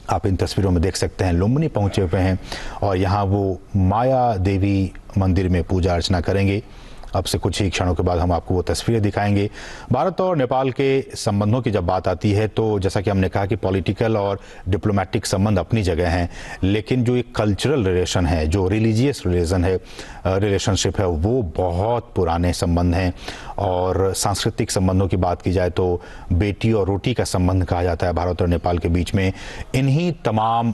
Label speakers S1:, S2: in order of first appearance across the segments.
S1: आप इन तस्वीरों में देख सकते हैं लुम्बिनी पहुंचे हुए हैं और यहाँ वो माया देवी मंदिर में पूजा अर्चना करेंगे। अब से कुछ ही क्षणों के बाद हम आपको वो तस्वीरें दिखाएंगे। भारत और नेपाल के संबंधों की जब बात आती है तो जैसा कि हमने कहा कि पॉलिटिकल और डिप्लोमेटिक संबंध अपनी जगह हैं, लेकिन जो एक कल्चरल रिलेशन है, जो रिलीजियस रिलेशनशिप है, वो बहुत पुराने संबंध हैं। और सांस्कृतिक संबंधों की बात की जाए तो बेटी और रोटी का संबंध कहा जाता है भारत और नेपाल के बीच में। इन्हीं तमाम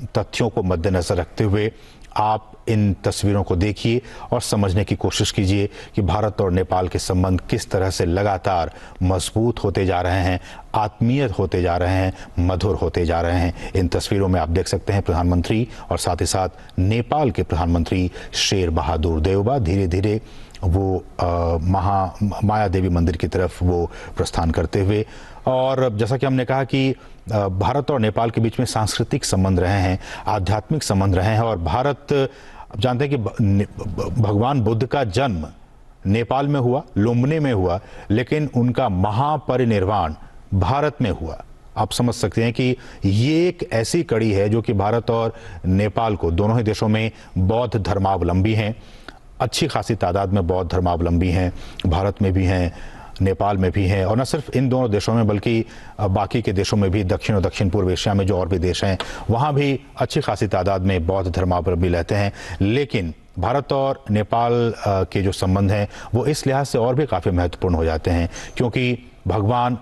S1: तथ्यों को मद्देनजर रखते हुए आप इन तस्वीरों को देखिए और समझने की कोशिश कीजिए कि भारत और नेपाल के संबंध किस तरह से लगातार मजबूत होते जा रहे हैं, आत्मीय होते जा रहे हैं, मधुर होते जा रहे हैं। इन तस्वीरों में आप देख सकते हैं प्रधानमंत्री और साथ ही साथ नेपाल के प्रधानमंत्री शेर बहादुर देउबा धीरे धीरे वो माया देवी मंदिर की तरफ वो प्रस्थान करते हुए। और जैसा कि हमने कहा कि भारत और नेपाल के बीच में सांस्कृतिक संबंध रहे हैं, आध्यात्मिक संबंध रहे हैं। और भारत जानते हैं कि भगवान बुद्ध का जन्म नेपाल में हुआ, लुम्बिनी में हुआ, लेकिन उनका महापरिनिर्वाण भारत में हुआ। आप समझ सकते हैं कि ये एक ऐसी कड़ी है जो कि भारत और नेपाल को, दोनों ही देशों में बौद्ध धर्मावलंबी हैं, अच्छी खासी तादाद में बौद्ध धर्मावलंबी हैं, भारत में भी हैं, नेपाल में भी हैं। और न सिर्फ इन दोनों देशों में बल्कि बाकी के देशों में भी, दक्षिण और दक्षिण पूर्व एशिया में जो और भी देश हैं वहाँ भी अच्छी खासी तादाद में बौद्ध धर्मावलंबी रहते हैं। लेकिन भारत और नेपाल के जो संबंध हैं वो इस लिहाज से और भी काफ़ी महत्वपूर्ण हो जाते हैं क्योंकि भगवान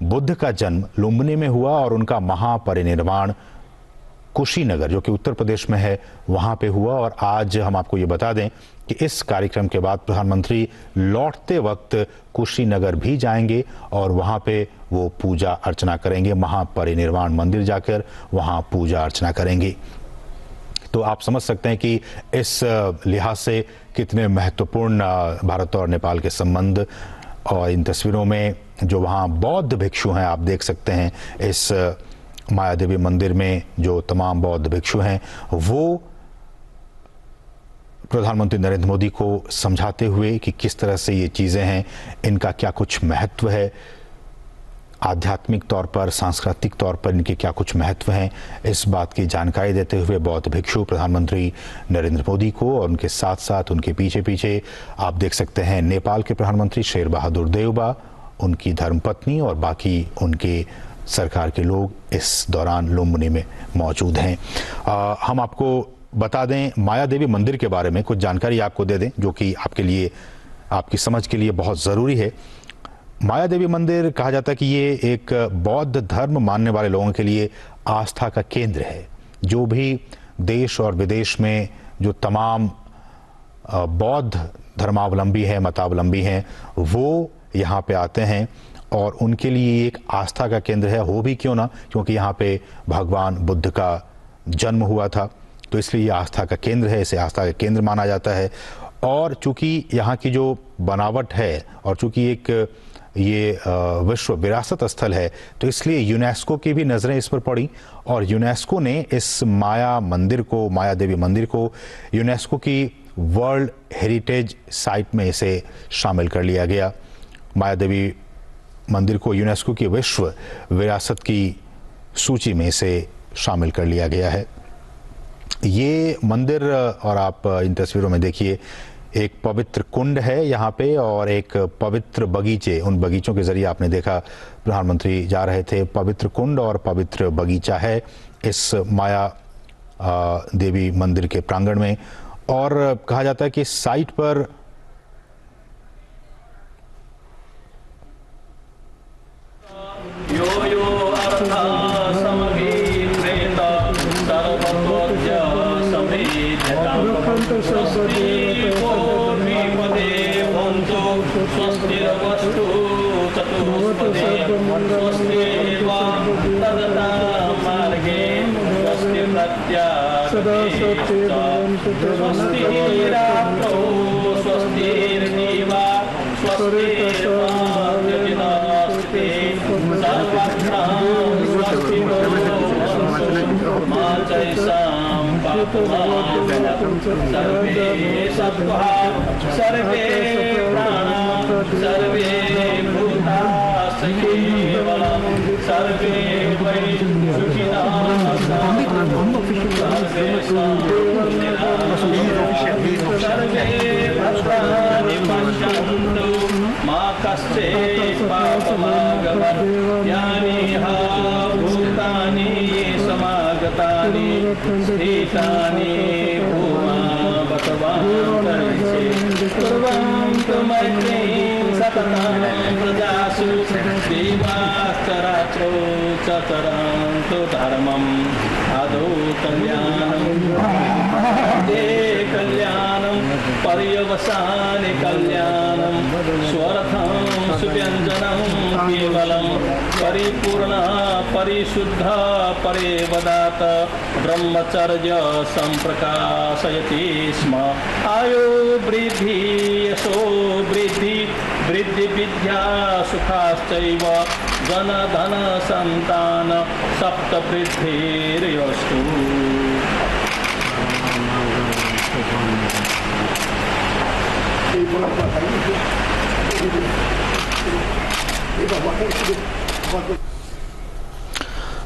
S1: बुद्ध का जन्म लुम्बिनी में हुआ और उनका महापरिनिर्वाण कुशीनगर, जो कि उत्तर प्रदेश में है, वहाँ पे हुआ। और आज हम आपको ये बता दें कि इस कार्यक्रम के बाद प्रधानमंत्री लौटते वक्त कुशीनगर भी जाएंगे और वहाँ पे वो पूजा अर्चना करेंगे, महापरिनिर्वाण मंदिर जाकर वहाँ पूजा अर्चना करेंगे। तो आप समझ सकते हैं कि इस लिहाज से कितने महत्वपूर्ण भारत और नेपाल के संबंध। और इन तस्वीरों में जो वहाँ बौद्ध भिक्षु हैं आप देख सकते हैं, इस माया देवी मंदिर में जो तमाम बौद्ध भिक्षु हैं वो प्रधानमंत्री नरेंद्र मोदी को समझाते हुए कि किस तरह से ये चीज़ें हैं, इनका क्या कुछ महत्व है, आध्यात्मिक तौर पर, सांस्कृतिक तौर पर इनके क्या कुछ महत्व हैं, इस बात की जानकारी देते हुए बौद्ध भिक्षु प्रधानमंत्री नरेंद्र मोदी को और उनके साथ साथ उनके पीछे पीछे आप देख सकते हैं नेपाल के प्रधानमंत्री शेर बहादुर देउबा, उनकी धर्मपत्नी और बाकी उनके सरकार के लोग इस दौरान लुम्बिनी में मौजूद हैं। हम आपको बता दें माया देवी मंदिर के बारे में कुछ जानकारी आपको दे दें जो कि आपके लिए, आपकी समझ के लिए बहुत ज़रूरी है। माया देवी मंदिर कहा जाता है कि ये एक बौद्ध धर्म मानने वाले लोगों के लिए आस्था का केंद्र है। जो भी देश और विदेश में जो तमाम बौद्ध धर्मावलंबी हैं, मतावलंबी हैं, वो यहाँ पे आते हैं और उनके लिए एक आस्था का केंद्र है। हो भी क्यों ना, क्योंकि यहाँ पे भगवान बुद्ध का जन्म हुआ था, तो इसलिए ये आस्था का केंद्र है, इसे आस्था का केंद्र माना जाता है। और चूंकि यहाँ की जो बनावट है और चूंकि एक ये विश्व विरासत स्थल है, तो इसलिए यूनेस्को की भी नज़रें इस पर पड़ी और यूनेस्को ने इस माया मंदिर को, माया देवी मंदिर को यूनेस्को की वर्ल्ड हेरिटेज साइट में इसे शामिल कर लिया गया। माया देवी मंदिर को यूनेस्को की विश्व विरासत की सूची में इसे शामिल कर लिया गया है। ये मंदिर, और आप इन तस्वीरों में देखिए, एक पवित्र कुंड है यहाँ पे और एक पवित्र बगीचे, उन बगीचों के जरिए आपने देखा प्रधानमंत्री जा रहे थे। पवित्र कुंड और पवित्र बगीचा है इस माया देवी मंदिर के प्रांगण में। और कहा जाता है कि इस साइट पर
S2: सर्वे प्राणा सर्वे भूता सर्वे वै सुखिनः सर्वे भद्राणि पश्यन्तु मा कश्चित् पापमागमत् यानि भूतानि समागतानि स्थितानि भूमावतवान्तरिक्षे कुर्वन्तु मैत्रीं सततं प्रजासु दिवाकरात्रो च तरन्तु धर्मम् आदौ कल्याणम् कल्याणं पर्यवसाने कल्याणं स्वर्थं सुव्यञ्जनं केवलं परिपूर्ण परिशुद्ध परेवदात ब्रह्मचर्य सम्प्रकाशयति स्म आयो वृद्धि यशो वृद्धि वृद्धि विद्या सुखाश्चैव जन धन संतान सप्तवृद्धिर्यस्तु।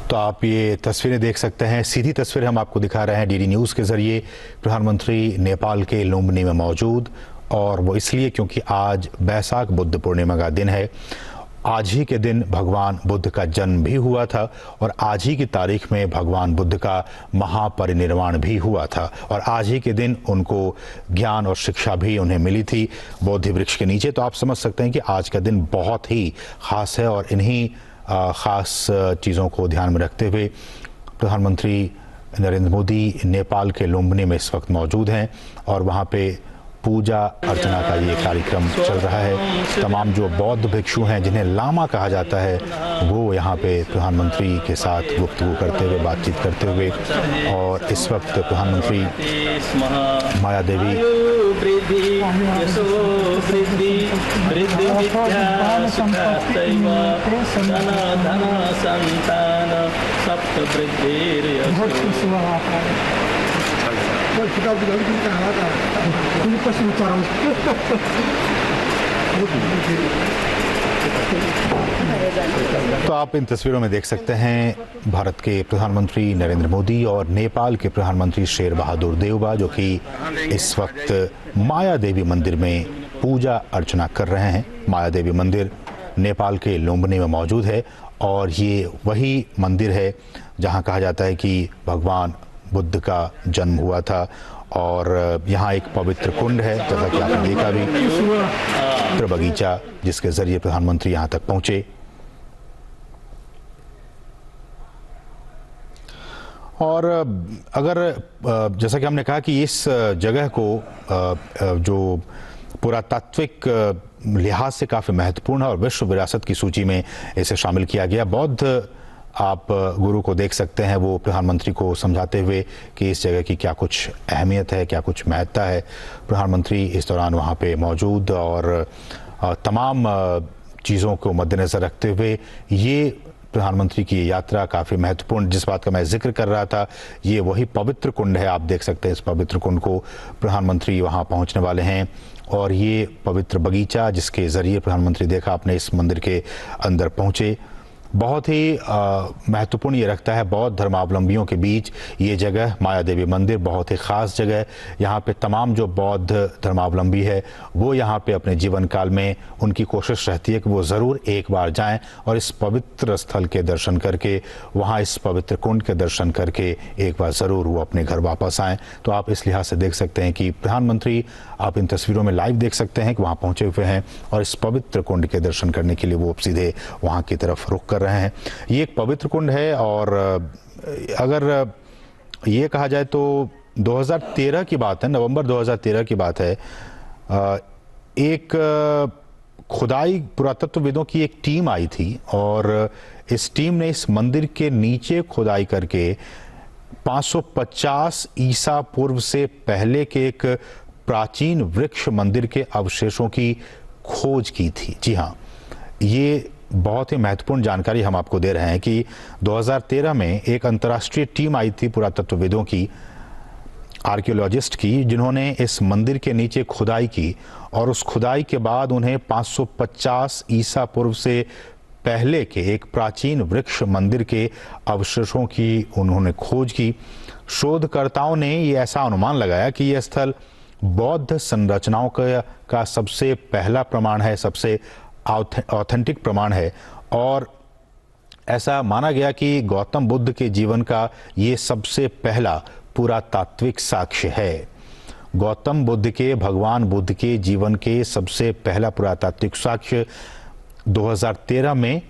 S1: तो आप ये तस्वीरें देख सकते हैं, सीधी तस्वीर हम आपको दिखा रहे हैं डीडी न्यूज़ के ज़रिए। प्रधानमंत्री नेपाल के लुम्बिनी में मौजूद, और वो इसलिए क्योंकि आज बैसाख बुद्ध पूर्णिमा का दिन है। आज ही के दिन भगवान बुद्ध का जन्म भी हुआ था और आज ही की तारीख में भगवान बुद्ध का महापरिनिर्वाण भी हुआ था, और आज ही के दिन उनको ज्ञान और शिक्षा भी उन्हें मिली थी बोधि वृक्ष के नीचे। तो आप समझ सकते हैं कि आज का दिन बहुत ही ख़ास है, और इन्हीं ख़ास चीज़ों को ध्यान में रखते हुए प्रधानमंत्री नरेंद्र मोदी नेपाल के लुम्बिनी में इस वक्त मौजूद हैं, और वहाँ पे पूजा अर्चना का ये कार्यक्रम चल रहा है। तमाम जो बौद्ध भिक्षु हैं, जिन्हें लामा कहा जाता है, वो यहाँ पे प्रधानमंत्री के साथ गुफ्तगू करते हुए, बातचीत करते हुए, और इस वक्त प्रधानमंत्री माया देवी तो आप इन तस्वीरों में देख सकते हैं भारत के प्रधानमंत्री नरेंद्र मोदी और नेपाल के प्रधानमंत्री शेर बहादुर देउबा, जो कि इस वक्त माया देवी मंदिर में पूजा अर्चना कर रहे हैं। माया देवी मंदिर नेपाल के लुम्बिनी में मौजूद है, और ये वही मंदिर है जहां कहा जाता है कि भगवान बुद्ध का जन्म हुआ था। और यहाँ एक पवित्र कुंड है, जैसा कि आपने देखा भी, पवित्र बगीचा, जिसके जरिए प्रधानमंत्री यहाँ तक पहुंचे। और अगर जैसा कि हमने कहा कि इस जगह को जो पुरातात्विक लिहाज से काफ़ी महत्वपूर्ण है और विश्व विरासत की सूची में इसे शामिल किया गया। बौद्ध आप गुरु को देख सकते हैं, वो प्रधानमंत्री को समझाते हुए कि इस जगह की क्या कुछ अहमियत है, क्या कुछ महत्ता है। प्रधानमंत्री इस दौरान वहाँ पे मौजूद, और तमाम चीज़ों को मद्देनज़र रखते हुए ये प्रधानमंत्री की यात्रा काफ़ी महत्वपूर्ण, जिस बात का मैं जिक्र कर रहा था, ये वही पवित्र कुंड है। आप देख सकते हैं इस पवित्र कुंड को, प्रधानमंत्री वहाँ पहुँचने वाले हैं। और ये पवित्र बगीचा, जिसके ज़रिए प्रधानमंत्री देखा आपने इस मंदिर के अंदर पहुँचे, बहुत ही महत्वपूर्ण ये रखता है बौद्ध धर्मावलंबियों के बीच। ये जगह माया देवी मंदिर बहुत ही ख़ास जगह है। यहाँ पे तमाम जो बौद्ध धर्मावलंबी है, वो यहाँ पे अपने जीवन काल में उनकी कोशिश रहती है कि वो ज़रूर एक बार जाएं और इस पवित्र स्थल के दर्शन करके, वहाँ इस पवित्र कुंड के दर्शन करके एक बार ज़रूर वो अपने घर वापस आएँ। तो आप इस लिहाज से देख सकते हैं कि प्रधानमंत्री, आप इन तस्वीरों में लाइव देख सकते हैं कि वहाँ पहुँचे हुए हैं, और इस पवित्र कुंड के दर्शन करने के लिए वो सीधे वहाँ की तरफ रुख कर रहे हैं। ये एक पवित्र कुंड है, और अगर ये कहा जाए तो 2013 की बात है, नवंबर 2013 की बात है। एक खुदाई पुरातत्वविदों की एक टीम आई थी, और इस टीम ने इस मंदिर के नीचे खुदाई करके 550 ईसा पूर्व से पहले के एक प्राचीन वृक्ष मंदिर के अवशेषों की खोज की थी। जी हाँ, ये बहुत ही महत्वपूर्ण जानकारी हम आपको दे रहे हैं कि 2013 में एक अंतर्राष्ट्रीय टीम आई थी पुरातत्वविदों की, आर्कियोलॉजिस्ट की, जिन्होंने इस मंदिर के नीचे खुदाई की, और उस खुदाई के बाद उन्हें 550 ईसा पूर्व से पहले के एक प्राचीन वृक्ष मंदिर के अवशेषों की उन्होंने खोज की। शोधकर्ताओं ने ये ऐसा अनुमान लगाया कि यह स्थल बौद्ध संरचनाओं का सबसे पहला प्रमाण है, सबसे ऑथेंटिक प्रमाण है, और ऐसा माना गया कि गौतम बुद्ध के जीवन का ये सबसे पहला पुरातात्विक साक्ष्य है। गौतम बुद्ध के, भगवान बुद्ध के जीवन के सबसे पहला पुरातात्विक साक्ष्य 2013 में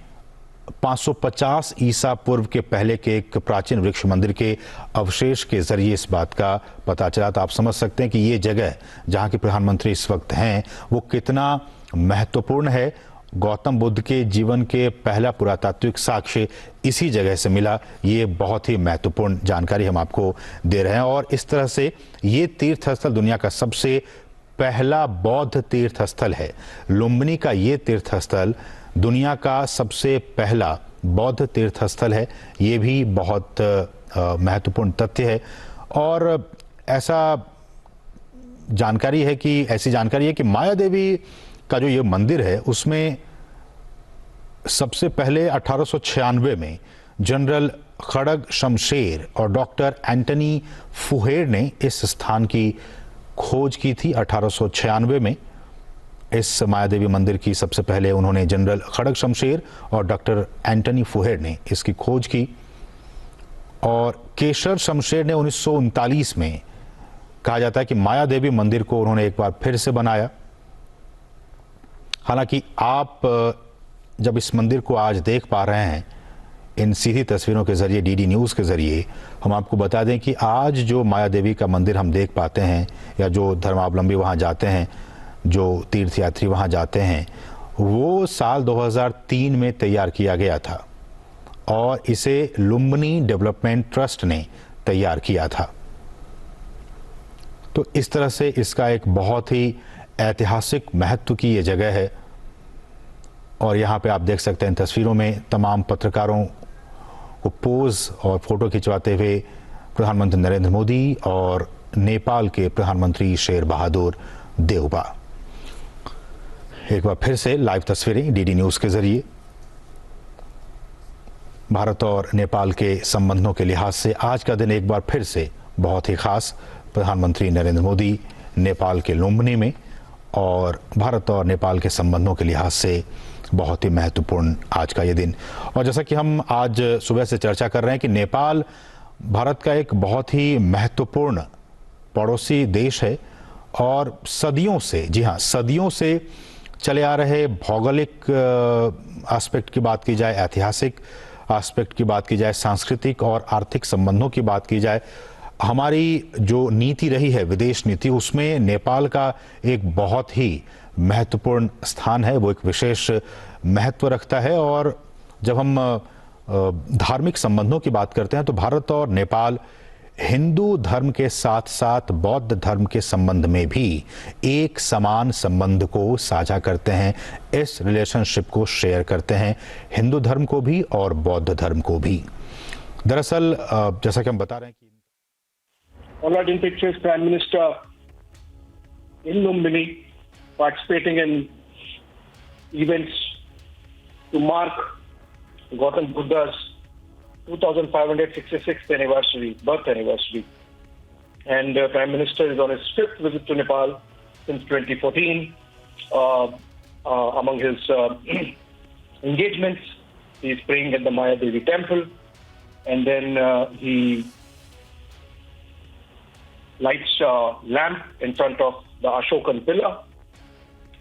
S1: 550 ईसा पूर्व के पहले के एक प्राचीन वृक्ष मंदिर के अवशेष के जरिए इस बात का पता चला। तो आप समझ सकते हैं कि ये जगह जहां के प्रधानमंत्री इस वक्त हैं वो कितना महत्वपूर्ण है। गौतम बुद्ध के जीवन के पहला पुरातात्विक साक्ष्य इसी जगह से मिला। ये बहुत ही महत्वपूर्ण जानकारी हम आपको दे रहे हैं। और इस तरह से ये तीर्थ स्थल दुनिया का सबसे पहला बौद्ध तीर्थ स्थल है। लुम्बिनी का ये तीर्थ स्थल दुनिया का सबसे पहला बौद्ध तीर्थ स्थल है। ये भी बहुत महत्वपूर्ण तथ्य है। और ऐसा जानकारी है कि ऐसी जानकारी है कि माया देवी का जो ये मंदिर है उसमें सबसे पहले 1896 में जनरल खड़ग शमशेर और डॉक्टर एंटनी फुहेर ने इस स्थान की खोज की थी। 1896 में इस माया देवी मंदिर की सबसे पहले उन्होंने जनरल खड़ग शमशेर और डॉक्टर एंटनी फुहेर ने इसकी खोज की। और केशर शमशेर ने 1939 में, कहा जाता है कि माया देवी मंदिर को उन्होंने एक बार फिर से बनाया। हालांकि आप जब इस मंदिर को आज देख पा रहे हैं इन सीधी तस्वीरों के जरिए, डीडी न्यूज़ के जरिए, हम आपको बता दें कि आज जो माया देवी का मंदिर हम देख पाते हैं या जो धर्मावलंबी वहां जाते हैं, जो तीर्थयात्री वहां जाते हैं, वो साल 2003 में तैयार किया गया था और इसे लुम्बिनी डेवलपमेंट ट्रस्ट ने तैयार किया था। तो इस तरह से इसका एक बहुत ही ऐतिहासिक महत्व की ये जगह है। और यहाँ पे आप देख सकते हैं तस्वीरों में तमाम पत्रकारों को पोज और फोटो खिंचवाते हुए प्रधानमंत्री नरेंद्र मोदी और नेपाल के प्रधानमंत्री शेर बहादुर देउबा। एक बार फिर से लाइव तस्वीरें डीडी न्यूज़ के जरिए। भारत और नेपाल के संबंधों के लिहाज से आज का दिन एक बार फिर से बहुत ही खास। प्रधानमंत्री नरेंद्र मोदी नेपाल के लुम्बिनी में, और भारत और नेपाल के संबंधों के लिहाज से बहुत ही महत्वपूर्ण आज का ये दिन। और जैसा कि हम आज सुबह से चर्चा कर रहे हैं कि नेपाल भारत का एक बहुत ही महत्वपूर्ण पड़ोसी देश है और सदियों से, जी हाँ, सदियों से चले आ रहे भौगोलिक एस्पेक्ट की बात की जाए, ऐतिहासिक एस्पेक्ट की बात की जाए, सांस्कृतिक और आर्थिक संबंधों की बात की जाए, हमारी जो नीति रही है विदेश नीति, उसमें नेपाल का एक बहुत ही महत्वपूर्ण स्थान है, वो एक विशेष महत्व रखता है। और जब हम धार्मिक संबंधों की बात करते हैं तो भारत और नेपाल हिंदू धर्म के साथ साथ बौद्ध धर्म के संबंध में भी एक समान संबंध को साझा करते हैं, इस रिलेशनशिप को शेयर करते हैं, हिंदू धर्म को भी और बौद्ध धर्म को भी। दरअसल जैसा कि हम बता रहे हैं कि
S3: Honored in pictures Prime Minister in Lumbini participating in events to mark Gautam Buddha's 2566th anniversary, birth anniversary. And Prime Minister is on his 5th visit to Nepal since 2014. Among his engagements, he is praying at the Maya Devi temple, and then he lights a lamp in front of the Ashokan pillar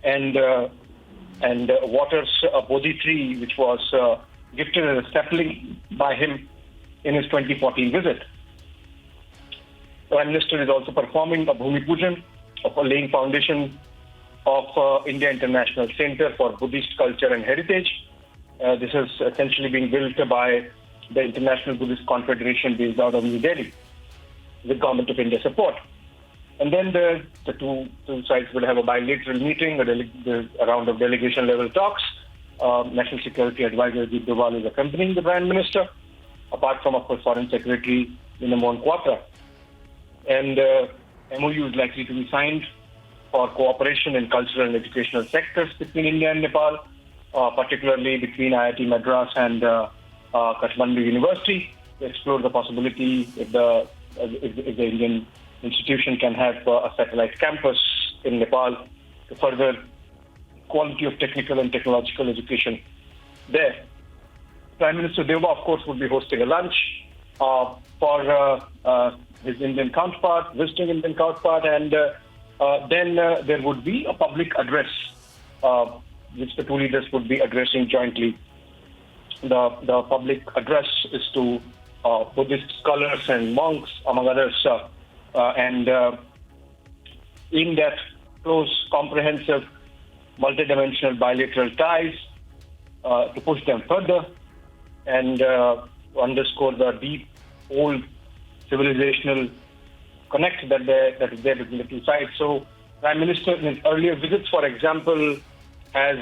S3: and waters a Bodhi tree which was gifted as a sapling by him in his 2014 visit. The Prime Minister is also performing a Bhumi Pujan of laying foundation of India International Center for Buddhist Culture and Heritage. This is essentially being built by the International Buddhist Confederation based out of New Delhi, with Government of India support. And then the two sides will have a bilateral meeting, a round of delegation level talks. National Security Advisor Ajit Doval is accompanying the Prime Minister, apart from, of course, Foreign Secretary Minamon Quatra. And MOU is likely to be signed for cooperation in cultural and educational sectors between India and Nepal. particularly between IIT Madras and Kathmandu University, to explore the possibility if the Indian institution can have a satellite campus in Nepal to further quality of technical and technological education there. Prime Minister Deuba, of course, would be hosting a lunch for his Indian counterpart, visiting Indian counterpart, and then there would be a public address, which the two leaders would be addressing jointly. The public address is to Buddhist scholars and monks, among others, and in that close, comprehensive, multidimensional bilateral ties to push them further and underscore the deep, old civilizational connect that is there between the two sides. So, Prime Minister, in his earlier visits, for example, has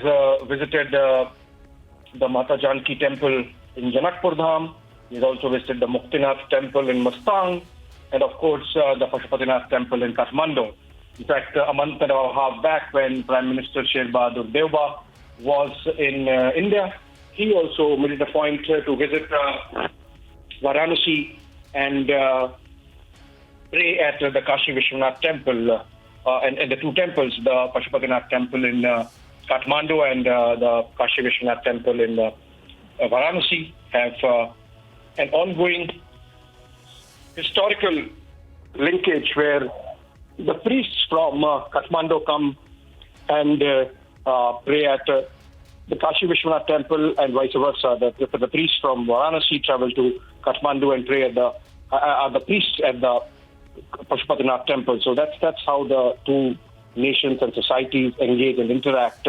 S3: visited the Mata Janki temple in Janakpur Dham. He's also visited the Muktinath temple in Mastang, and of course the Pashupatinath temple in Kathmandu. In fact, a month and a half back, when Prime Minister Sher Bahadur Deuba was in India, he also made it a point to visit Varanasi and pray at the Kashi Vishwanath temple, and the two temples, the Pashupatinath temple in Kathmandu and the Kashi Vishwanath temple in Varanasi, have an ongoing historical linkage where the priests from Kathmandu come and pray at the Kashi Vishwanath temple, and vice versa. The priests from Varanasi travel to Kathmandu and pray at the priests at the Pashupatinath temple. So that's how the two nations and societies engage and interact.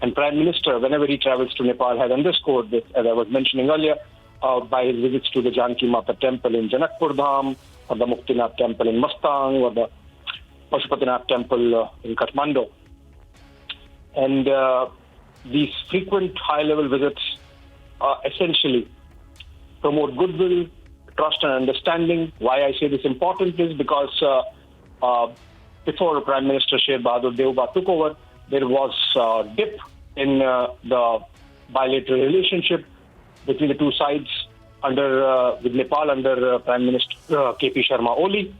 S3: And Prime Minister, whenever he travels to Nepal, has underscored this, as I was mentioning earlier, by his visits to the Janki Mata temple in Janakpur Dham, or the Muktinath temple in Mastang, or the Pashupatinath temple in Kathmandu. And these frequent high-level visits essentially promote goodwill, trust and understanding. Why I say this important is because before Prime Minister Sher Bahadur Deuba took over, there was a dip in the bilateral relationship between the two sides with Nepal under Prime Minister KP Sharma Oli.